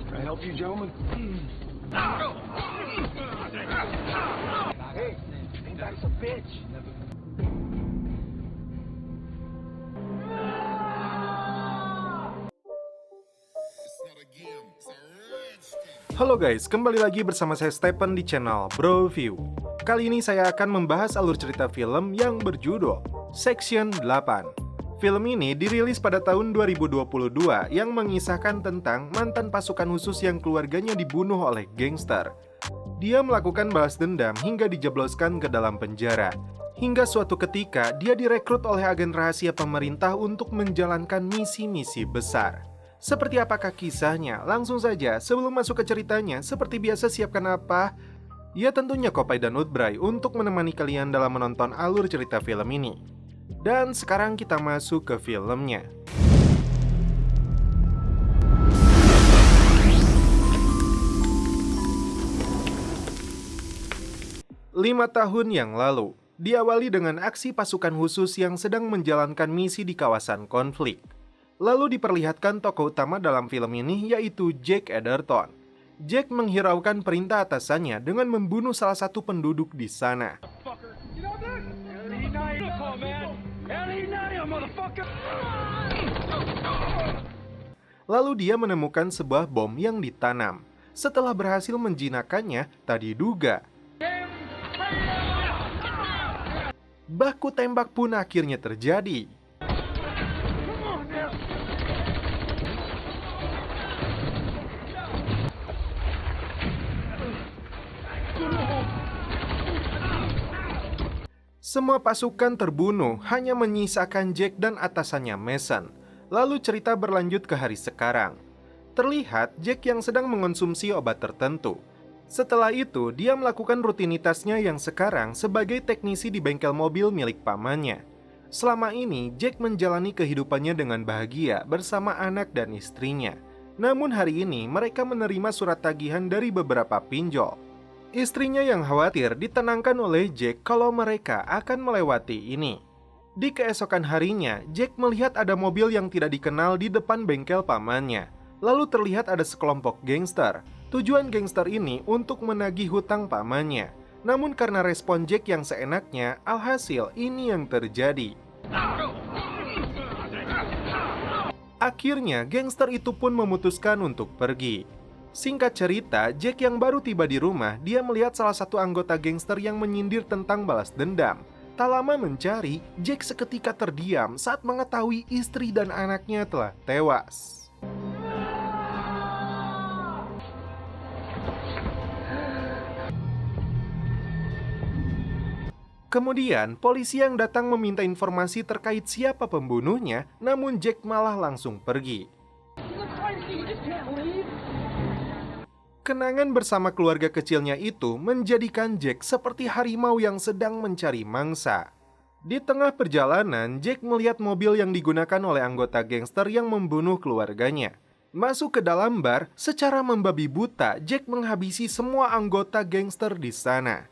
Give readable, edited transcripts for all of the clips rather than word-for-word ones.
Can I help you, gentlemen? Hey, that's a bitch. Halo guys, kembali lagi bersama saya Stephen di channel Bro View. Kali ini saya akan membahas alur cerita film yang berjudul Section 8. Film ini dirilis pada tahun 2022 yang mengisahkan tentang mantan pasukan khusus yang keluarganya dibunuh oleh gangster. Dia melakukan balas dendam hingga dijebloskan ke dalam penjara. Hingga suatu ketika dia direkrut oleh agen rahasia pemerintah untuk menjalankan misi-misi besar. Seperti apakah kisahnya? Langsung saja, sebelum masuk ke ceritanya, seperti biasa siapkan apa? Ya tentunya Kopai dan Utbray untuk menemani kalian dalam menonton alur cerita film ini. Dan sekarang kita masuk ke filmnya. Lima tahun yang lalu, diawali dengan aksi pasukan khusus yang sedang menjalankan misi di kawasan konflik. Lalu diperlihatkan tokoh utama dalam film ini yaitu Jack Edgerton. Jack menghiraukan perintah atasannya dengan membunuh salah satu penduduk di sana. Lalu dia menemukan sebuah bom yang ditanam. Setelah berhasil menjinakkannya, tak diduga baku tembak pun akhirnya terjadi. Semua pasukan terbunuh, hanya menyisakan Jack dan atasannya Mason. Lalu cerita berlanjut ke hari sekarang. Terlihat Jack yang sedang mengonsumsi obat tertentu. Setelah itu, dia melakukan rutinitasnya yang sekarang sebagai teknisi di bengkel mobil milik pamannya. Selama ini, Jack menjalani kehidupannya dengan bahagia bersama anak dan istrinya. Namun hari ini, mereka menerima surat tagihan dari beberapa pinjol. Istrinya yang khawatir ditenangkan oleh Jack kalau mereka akan melewati ini. Di keesokan harinya, Jack melihat ada mobil yang tidak dikenal di depan bengkel pamannya. Lalu terlihat ada sekelompok gangster. Tujuan gangster ini untuk menagih hutang pamannya. Namun karena respon Jack yang seenaknya, alhasil ini yang terjadi. Akhirnya, gangster itu pun memutuskan untuk pergi. Singkat cerita, Jack yang baru tiba di rumah, dia melihat salah satu anggota gangster yang menyindir tentang balas dendam. Tak lama mencari, Jack seketika terdiam saat mengetahui istri dan anaknya telah tewas. Kemudian, polisi yang datang meminta informasi terkait siapa pembunuhnya, namun Jack malah langsung pergi. Kenangan bersama keluarga kecilnya itu menjadikan Jack seperti harimau yang sedang mencari mangsa. Di tengah perjalanan, Jack melihat mobil yang digunakan oleh anggota gangster yang membunuh keluarganya. Masuk ke dalam bar, secara membabi buta, Jack menghabisi semua anggota gangster di sana.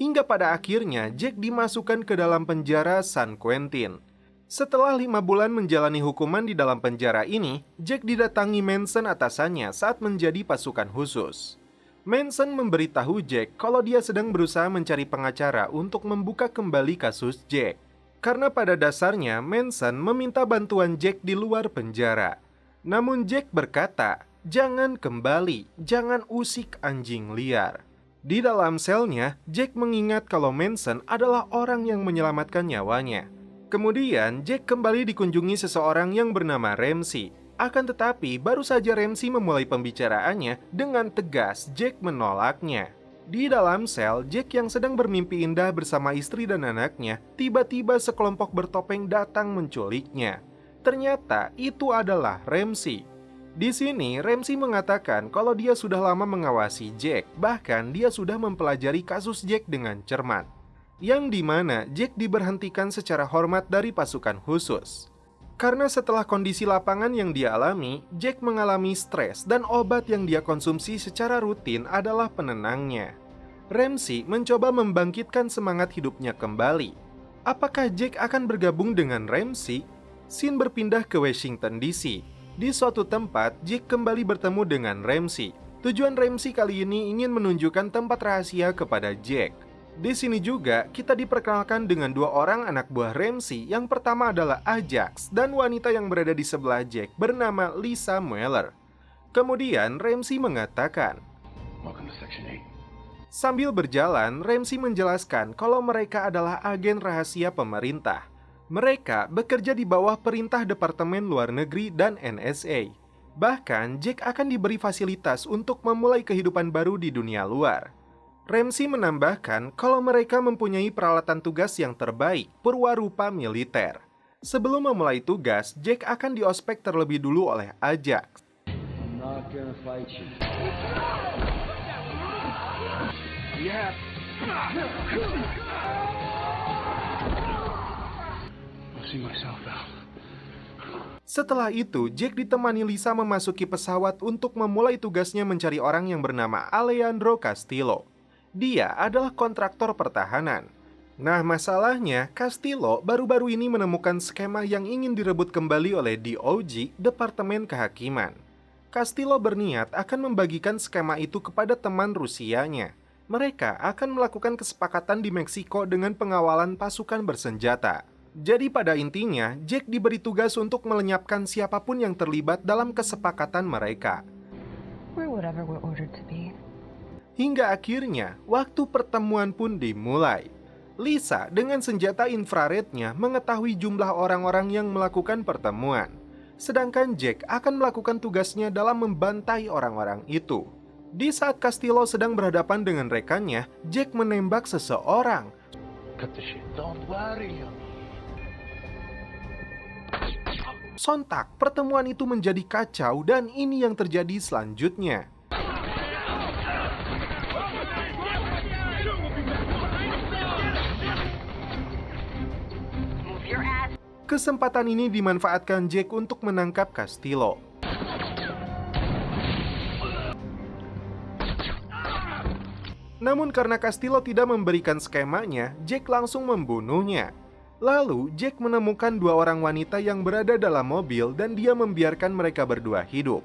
Hingga pada akhirnya Jack dimasukkan ke dalam penjara San Quentin. Setelah 5 bulan menjalani hukuman di dalam penjara ini, Jack didatangi Manson atasannya saat menjadi pasukan khusus. Manson memberitahu Jack kalau dia sedang berusaha mencari pengacara untuk membuka kembali kasus Jack. Karena pada dasarnya Manson meminta bantuan Jack di luar penjara. Namun Jack berkata, "Jangan kembali, jangan usik anjing liar." Di dalam selnya, Jack mengingat kalau Manson adalah orang yang menyelamatkan nyawanya. Kemudian, Jack kembali dikunjungi seseorang yang bernama Ramsey. Akan tetapi, baru saja Ramsey memulai pembicaraannya, dengan tegas Jack menolaknya. Di dalam sel, Jack yang sedang bermimpi indah bersama istri dan anaknya, tiba-tiba sekelompok bertopeng datang menculiknya. Ternyata, itu adalah Ramsey. Di sini, Ramsey mengatakan kalau dia sudah lama mengawasi Jack, bahkan dia sudah mempelajari kasus Jack dengan cermat. Yang dimana Jack diberhentikan secara hormat dari pasukan khusus. Karena setelah kondisi lapangan yang dia alami, Jack mengalami stres dan obat yang dia konsumsi secara rutin adalah penenangnya. Ramsey mencoba membangkitkan semangat hidupnya kembali. Apakah Jack akan bergabung dengan Ramsey? Scene berpindah ke Washington DC. Di suatu tempat, Jack kembali bertemu dengan Ramsey. Tujuan Ramsey kali ini ingin menunjukkan tempat rahasia kepada Jack. Di sini juga, kita diperkenalkan dengan dua orang anak buah Ramsey. Yang pertama adalah Ajax, dan wanita yang berada di sebelah Jack bernama Lisa Mueller. Kemudian, Ramsey mengatakan, Welcome to Section 8. sambil berjalan, Ramsey menjelaskan kalau mereka adalah agen rahasia pemerintah. Mereka bekerja di bawah perintah Departemen Luar Negeri dan NSA. Bahkan, Jack akan diberi fasilitas untuk memulai kehidupan baru di dunia luar. Ramsey menambahkan kalau mereka mempunyai peralatan tugas yang terbaik, perwarupa militer. Sebelum memulai tugas, Jack akan diospek terlebih dulu oleh Ajax. I'm not gonna fight you. Yeah. I'll see myself out. Setelah itu, Jack ditemani Lisa memasuki pesawat untuk memulai tugasnya mencari orang yang bernama Alejandro Castillo. Dia adalah kontraktor pertahanan. Nah, masalahnya, Castillo baru-baru ini menemukan skema yang ingin direbut kembali oleh DOJ, Departemen Kehakiman. Castillo berniat akan membagikan skema itu kepada teman Rusianya. Mereka akan melakukan kesepakatan di Meksiko dengan pengawalan pasukan bersenjata. Jadi pada intinya, Jack diberi tugas untuk melenyapkan siapapun yang terlibat dalam kesepakatan mereka. We're whatever we're ordered to be. Hingga akhirnya, waktu pertemuan pun dimulai. Lisa dengan senjata infrarednya mengetahui jumlah orang-orang yang melakukan pertemuan. Sedangkan Jack akan melakukan tugasnya dalam membantai orang-orang itu. Di saat Castillo sedang berhadapan dengan rekannya, Jack menembak seseorang. Cut the shit. Don't worry. Sontak, pertemuan itu menjadi kacau dan ini yang terjadi selanjutnya. Kesempatan ini dimanfaatkan Jack untuk menangkap Castillo. Namun karena Castillo tidak memberikan skemanya, Jack langsung membunuhnya. Lalu, Jack menemukan dua orang wanita yang berada dalam mobil dan dia membiarkan mereka berdua hidup.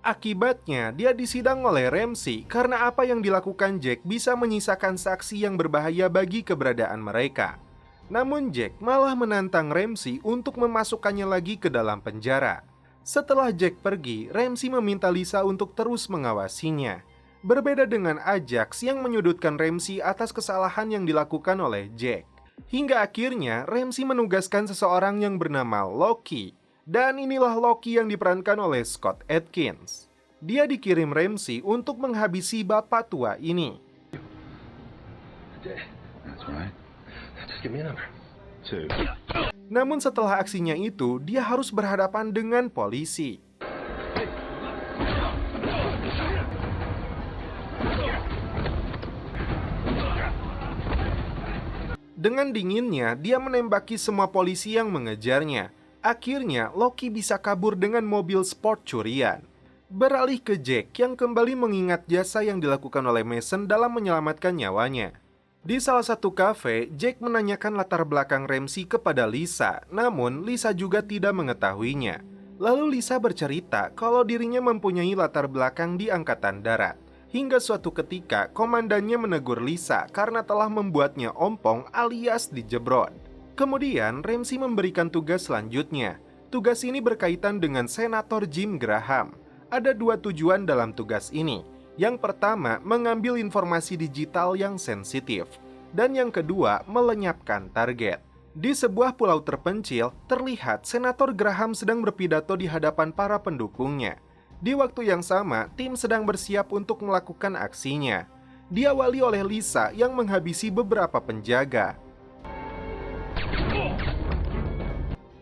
Akibatnya, dia disidang oleh Ramsey karena apa yang dilakukan Jack bisa menyisakan saksi yang berbahaya bagi keberadaan mereka. Namun Jack malah menantang Ramsey untuk memasukkannya lagi ke dalam penjara. Setelah Jack pergi, Ramsey meminta Lisa untuk terus mengawasinya. Berbeda dengan Ajax yang menyudutkan Ramsey atas kesalahan yang dilakukan oleh Jack. Hingga akhirnya Ramsey menugaskan seseorang yang bernama Loki. Dan inilah Loki yang diperankan oleh Scott Adkins. Dia dikirim Ramsey untuk menghabisi bapak tua ini. That's right. Just give me a number. 2. Namun setelah aksinya itu, dia harus berhadapan dengan polisi. Dengan dinginnya, dia menembaki semua polisi yang mengejarnya. Akhirnya, Loki bisa kabur dengan mobil sport curian. Beralih ke Jack yang kembali mengingat jasa yang dilakukan oleh Mason dalam menyelamatkan nyawanya. Di salah satu kafe, Jack menanyakan latar belakang Ramsey kepada Lisa, namun Lisa juga tidak mengetahuinya. Lalu Lisa bercerita kalau dirinya mempunyai latar belakang di Angkatan Darat. Hingga suatu ketika, komandannya menegur Lisa karena telah membuatnya ompong alias dijebrot. Kemudian, Ramsey memberikan tugas selanjutnya. Tugas ini berkaitan dengan Senator Jim Graham. Ada dua tujuan dalam tugas ini. Yang pertama, mengambil informasi digital yang sensitif. Dan yang kedua, melenyapkan target. Di sebuah pulau terpencil, terlihat Senator Graham sedang berpidato di hadapan para pendukungnya. Di waktu yang sama, tim sedang bersiap untuk melakukan aksinya. Diawali oleh Lisa yang menghabisi beberapa penjaga.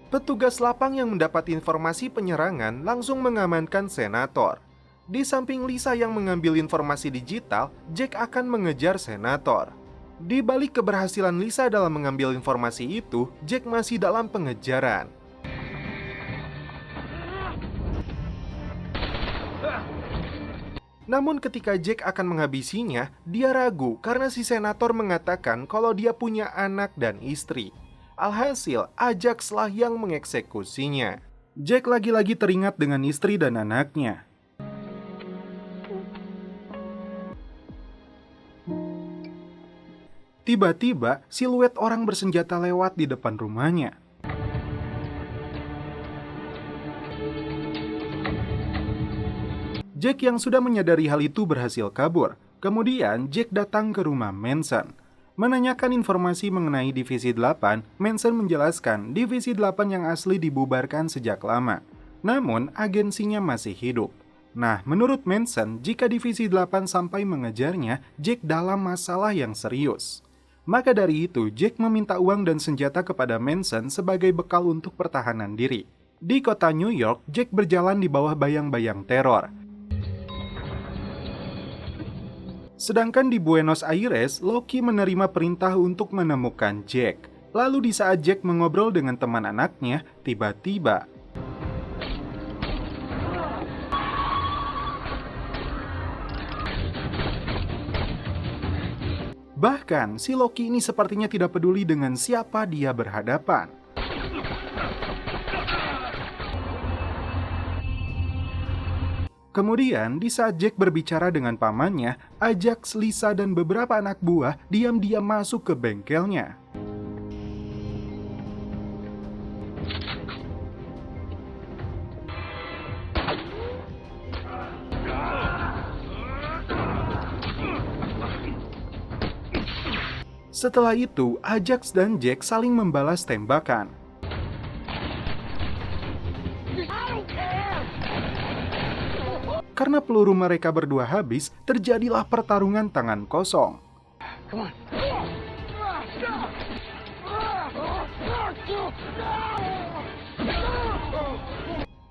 Petugas lapang yang mendapat informasi penyerangan langsung mengamankan Senator. Di samping Lisa yang mengambil informasi digital, Jack akan mengejar Senator. Di balik keberhasilan Lisa dalam mengambil informasi itu, Jack masih dalam pengejaran. Namun ketika Jack akan menghabisinya, dia ragu karena si senator mengatakan kalau dia punya anak dan istri. Alhasil, Ajax lah yang mengeksekusinya. Jack lagi-lagi teringat dengan istri dan anaknya. Tiba-tiba, siluet orang bersenjata lewat di depan rumahnya. Jack yang sudah menyadari hal itu berhasil kabur. Kemudian, Jack datang ke rumah Manson. Menanyakan informasi mengenai Divisi 8, Manson menjelaskan Divisi 8 yang asli dibubarkan sejak lama. Namun, agensinya masih hidup. Nah, menurut Manson, jika Divisi 8 sampai mengejarnya, Jack dalam masalah yang serius. Maka dari itu, Jack meminta uang dan senjata kepada Manson sebagai bekal untuk pertahanan diri. Di kota New York, Jack berjalan di bawah bayang-bayang teror. Sedangkan di Buenos Aires, Loki menerima perintah untuk menemukan Jack. Lalu di saat Jack mengobrol dengan teman anaknya, tiba-tiba bahkan si Loki ini sepertinya tidak peduli dengan siapa dia berhadapan. Kemudian, di saat Jack berbicara dengan pamannya, Ajax, Lisa, dan beberapa anak buah diam-diam masuk ke bengkelnya. Setelah itu, Ajax dan Jack saling membalas tembakan. Karena peluru mereka berdua habis, terjadilah pertarungan tangan kosong.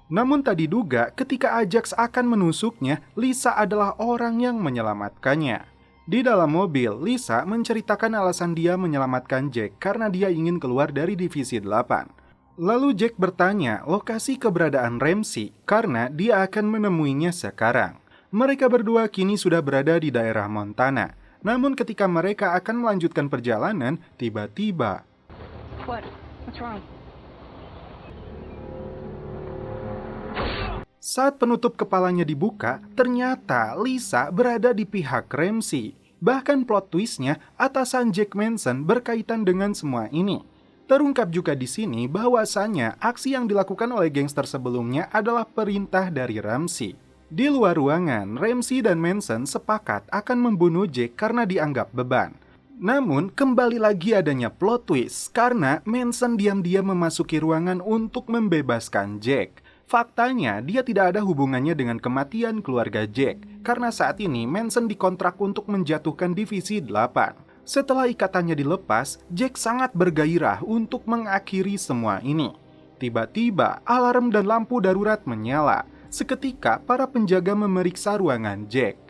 Namun tak diduga, ketika Ajax akan menusuknya, Lisa adalah orang yang menyelamatkannya. Di dalam mobil, Lisa menceritakan alasan dia menyelamatkan Jack karena dia ingin keluar dari Divisi 8. Lalu Jack bertanya lokasi keberadaan Ramsey karena dia akan menemuinya sekarang. Mereka berdua kini sudah berada di daerah Montana. Namun ketika mereka akan melanjutkan perjalanan, tiba-tiba What's wrong? saat penutup kepalanya dibuka, ternyata Lisa berada di pihak Ramsey. Bahkan plot twistnya, atasan Jack Manson berkaitan dengan semua ini. Terungkap juga di sini bahwasannya aksi yang dilakukan oleh gangster sebelumnya adalah perintah dari Ramsey. Di luar ruangan, Ramsey dan Manson sepakat akan membunuh Jack karena dianggap beban. Namun, kembali lagi adanya plot twist karena Manson diam-diam memasuki ruangan untuk membebaskan Jack. Faktanya, dia tidak ada hubungannya dengan kematian keluarga Jack, karena saat ini Manson dikontrak untuk menjatuhkan Divisi 8. Setelah ikatannya dilepas, Jack sangat bergairah untuk mengakhiri semua ini. Tiba-tiba, alarm dan lampu darurat menyala. Seketika, para penjaga memeriksa ruangan Jack.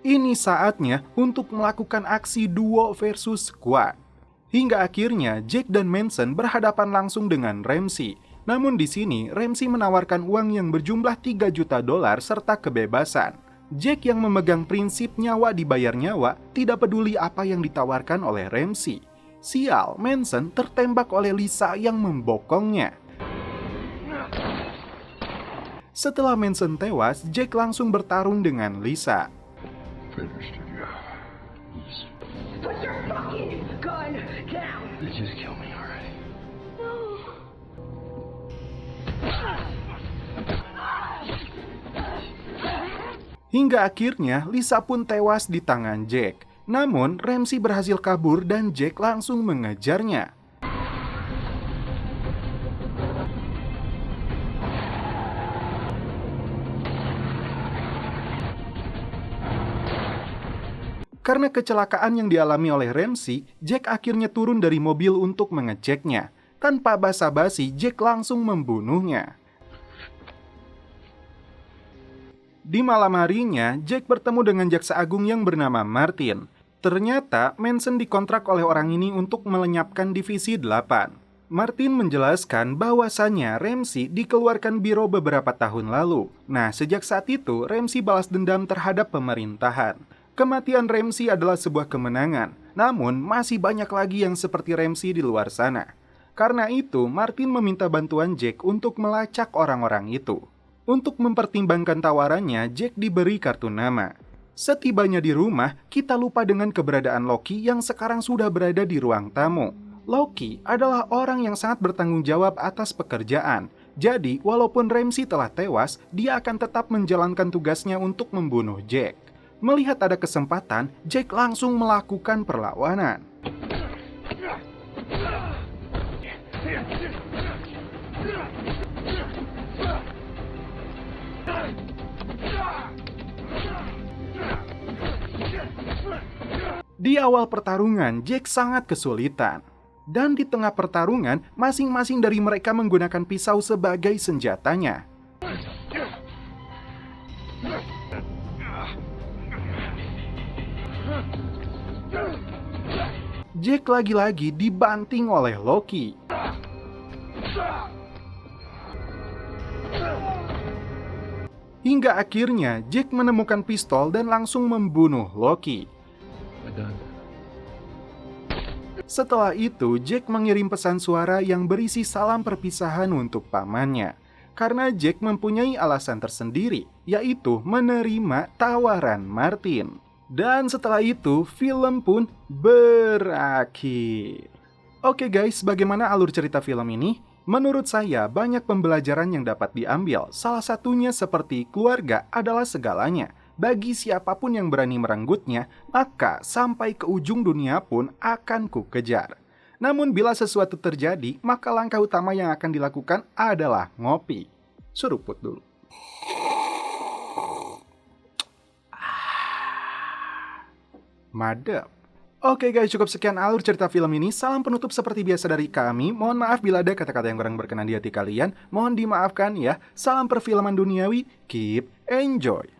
Ini saatnya untuk melakukan aksi duo versus squad. Hingga akhirnya Jack dan Manson berhadapan langsung dengan Ramsey. Namun di sini Ramsey menawarkan uang yang berjumlah $3 juta serta kebebasan. Jack yang memegang prinsip nyawa dibayar nyawa tidak peduli apa yang ditawarkan oleh Ramsey. Sial, Manson tertembak oleh Lisa yang membokongnya. Setelah Manson tewas, Jack langsung bertarung dengan Lisa. Finished it, yeah. Easy. Put your fucking gun down! Just kill me already. Hingga akhirnya Lisa pun tewas di tangan Jack. Namun Ramsey berhasil kabur dan Jack langsung mengejarnya. Karena kecelakaan yang dialami oleh Ramsey, Jack akhirnya turun dari mobil untuk mengeceknya. Tanpa basa-basi, Jack langsung membunuhnya. Di malam harinya, Jack bertemu dengan jaksa agung yang bernama Martin. Ternyata, Manson dikontrak oleh orang ini untuk melenyapkan Divisi 8. Martin menjelaskan bahwasannya Ramsey dikeluarkan biro beberapa tahun lalu. Nah, sejak saat itu, Ramsey balas dendam terhadap pemerintahan. Kematian Ramsey adalah sebuah kemenangan, namun masih banyak lagi yang seperti Ramsey di luar sana. Karena itu, Martin meminta bantuan Jack untuk melacak orang-orang itu. Untuk mempertimbangkan tawarannya, Jack diberi kartu nama. Setibanya di rumah, kita lupa dengan keberadaan Loki yang sekarang sudah berada di ruang tamu. Loki adalah orang yang sangat bertanggung jawab atas pekerjaan. Jadi, walaupun Ramsey telah tewas, dia akan tetap menjalankan tugasnya untuk membunuh Jack. Melihat ada kesempatan, Jack langsung melakukan perlawanan. Di awal pertarungan, Jack sangat kesulitan. Dan di tengah pertarungan, masing-masing dari mereka menggunakan pisau sebagai senjatanya. Jack lagi-lagi dibanting oleh Loki. Hingga akhirnya Jack menemukan pistol dan langsung membunuh Loki. Setelah itu, Jack mengirim pesan suara yang berisi salam perpisahan untuk pamannya. Karena Jack mempunyai alasan tersendiri, yaitu menerima tawaran Martin. Dan setelah itu, film pun berakhir. Oke guys, bagaimana alur cerita film ini? Menurut saya, banyak pembelajaran yang dapat diambil. Salah satunya seperti keluarga adalah segalanya. Bagi siapapun yang berani merenggutnya, maka sampai ke ujung dunia pun akan ku kejar. Namun bila sesuatu terjadi, maka langkah utama yang akan dilakukan adalah ngopi. Seruput dulu. Madep. Oke guys, cukup sekian alur cerita film ini. Salam penutup seperti biasa dari kami. Mohon maaf bila ada kata-kata yang kurang berkenan di hati kalian. Mohon dimaafkan ya. Salam perfilman duniawi. Keep enjoy.